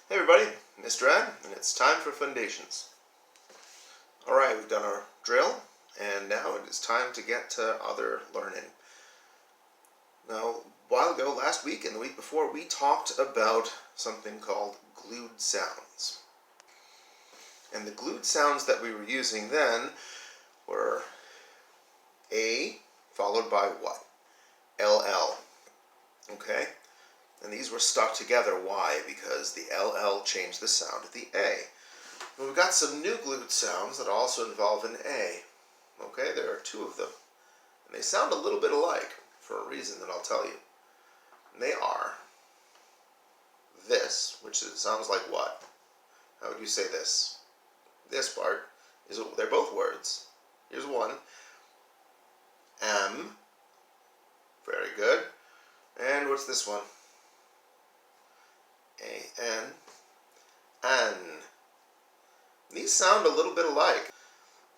Hey everybody, Mr. Ed, and it's time for Fundations. Alright, we've done our drill, and now it is time to get to other learning. Now, a while ago, last week and the week before, we talked about something called glued sounds. And the glued sounds that we were using then were A followed by what? LL. Okay? And these were stuck together. Why? Because the LL changed the sound of the A. And we've got some new glued sounds that also involve an A. Okay, there are two of them. And they sound a little bit alike for a reason that I'll tell you. And they are this, which sounds like what? How would you say this? This part is, they're both words. Here's one. M. Very good. And what's this one? A-N. An. These sound a little bit alike.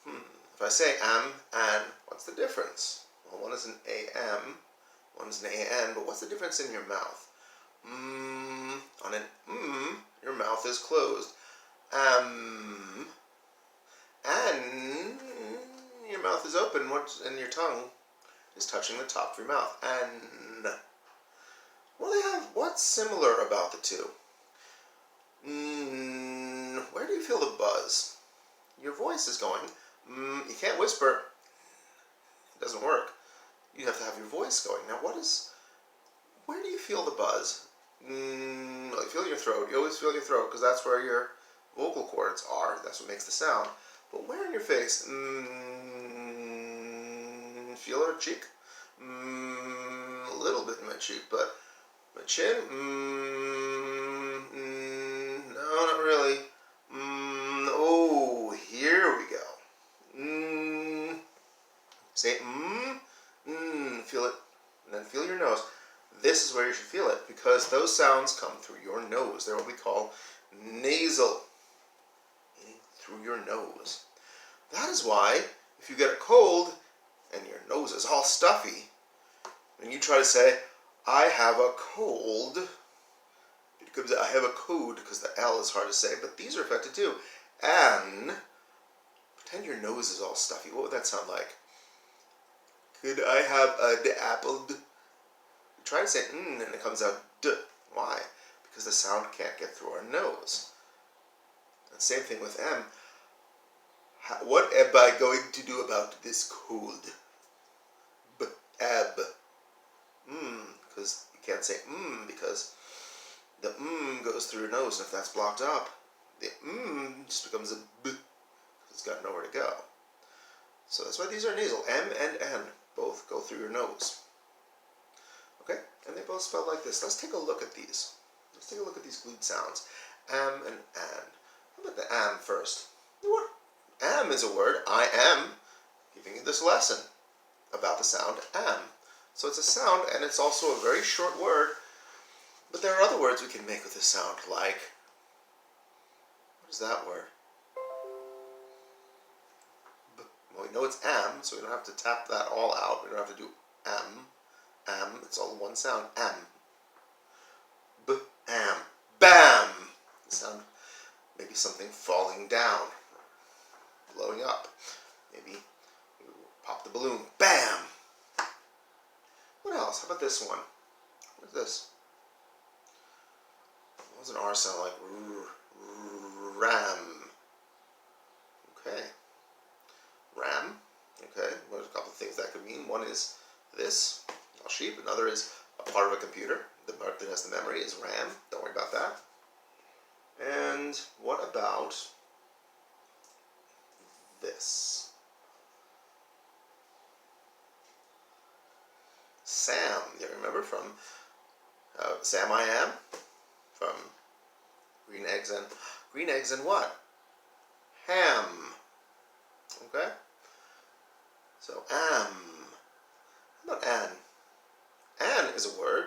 If I say am, an, what's the difference? Well, one is an A-M, one is an A-N, but what's the difference in your mouth? On an your mouth is closed. An, your mouth is open, and your tongue is touching the top of your mouth. An. Well, what's similar about the two? Where do you feel the buzz? Your voice is going. You can't whisper. It doesn't work. You have to have your voice going. Now, where do you feel the buzz? Well, you feel your throat. You always feel your throat because that's where your vocal cords are. That's what makes the sound. But where in your face? Feel our cheek? A little bit in my cheek, but my chin? No, not really. Oh, here we go. Say feel it, and then feel your nose. This is where you should feel it, because those sounds come through your nose. They're what we call nasal, meaning through your nose. That is why, if you get a cold, and your nose is all stuffy, and you try to say, I have a cold, it comes I have a code, because the L is hard to say, but these are affected too. And pretend your nose is all stuffy. What would that sound like? Could I have an apple? You try to say and it comes out d. Why? Because the sound can't get through our nose. And same thing with M. What am I going to do about this cold? Ab. Because you can't say because the goes through your nose, and if that's blocked up, the just becomes a b. It's got nowhere to go. So that's why these are nasal. M and N both go through your nose. Okay? And they both spell like this. Let's take a look at these. Let's take a look at these glued sounds. Am and an. How about the am first? What? Am is a word. I am giving you this lesson about the sound am. So it's a sound, and it's also a very short word. But there are other words we can make with this sound, like, what is that word? Well, we know it's am, so we don't have to tap that all out. We don't have to do am. It's all one sound. Am. Am. Bam! The sound, maybe something falling down, blowing up. Maybe you pop the balloon. Bam! What else? How about this one? What is this? What does an R sound like? Ram. Okay. Ram. Okay. There's a couple of things that could mean. One is this, a sheep. Another is a part of a computer. The part that has the memory is RAM. Don't worry about that. And what about this? Sam. You remember from Sam I Am? From Green Eggs and what? Ham. Okay? So am. How about an? An is a word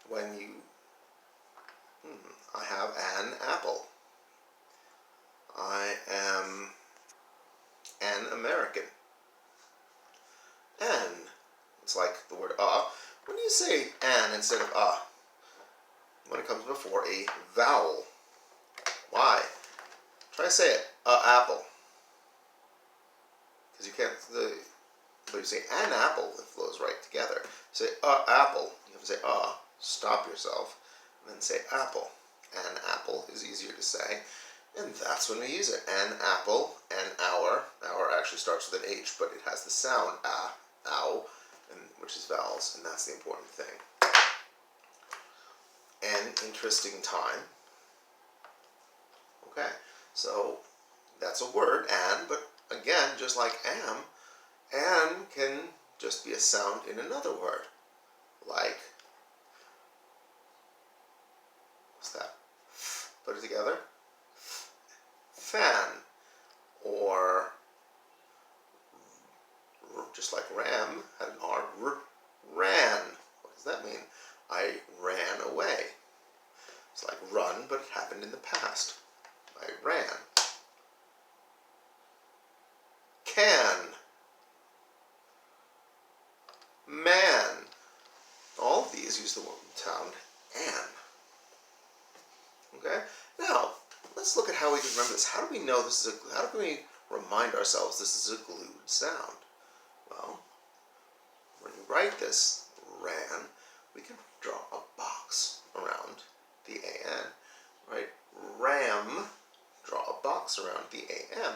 when you I have an apple. I am an American. An. It's like the word When you say an instead of when it it comes before a vowel. Why? Try to say it. Apple. Because you can't. But you say an apple, it flows right together. Say apple. You have to say stop yourself, and then say apple. An apple is easier to say, and that's when we use it. An apple, an hour. Hour actually starts with an H, but it has the sound ow, which is vowels, and that's the important thing. An interesting time. Okay, so that's a word, an, but again, just like am, an can just be a sound in another word, like, what's that? Put it together. Fan, or just like ram had an R, ran. What does that mean? I ran away. It's like run, but it happened in the past. I ran. Can. Man. All of these use the sound an. Okay? Now, let's look at how we can remember this. How do we know this is how do we remind ourselves this is a glued sound? Well, when you write this, ran, we can draw a box around the an. Right? Ram, draw a box around the am.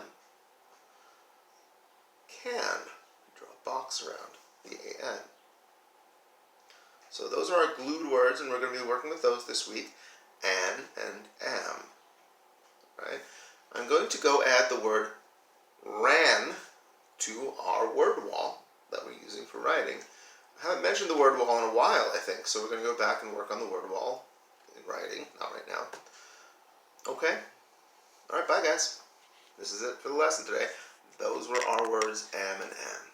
Can, draw a box around the an. So those are our glued words, and we're going to be working with those this week. An and am. Right? I'm going to go add the word ran to our word wall that we're using for writing. I haven't mentioned the word wall in a while, I think, so we're going to go back and work on the word wall in writing. Not right now. Okay? Alright, bye guys. This is it for the lesson today. Those were our words am and am.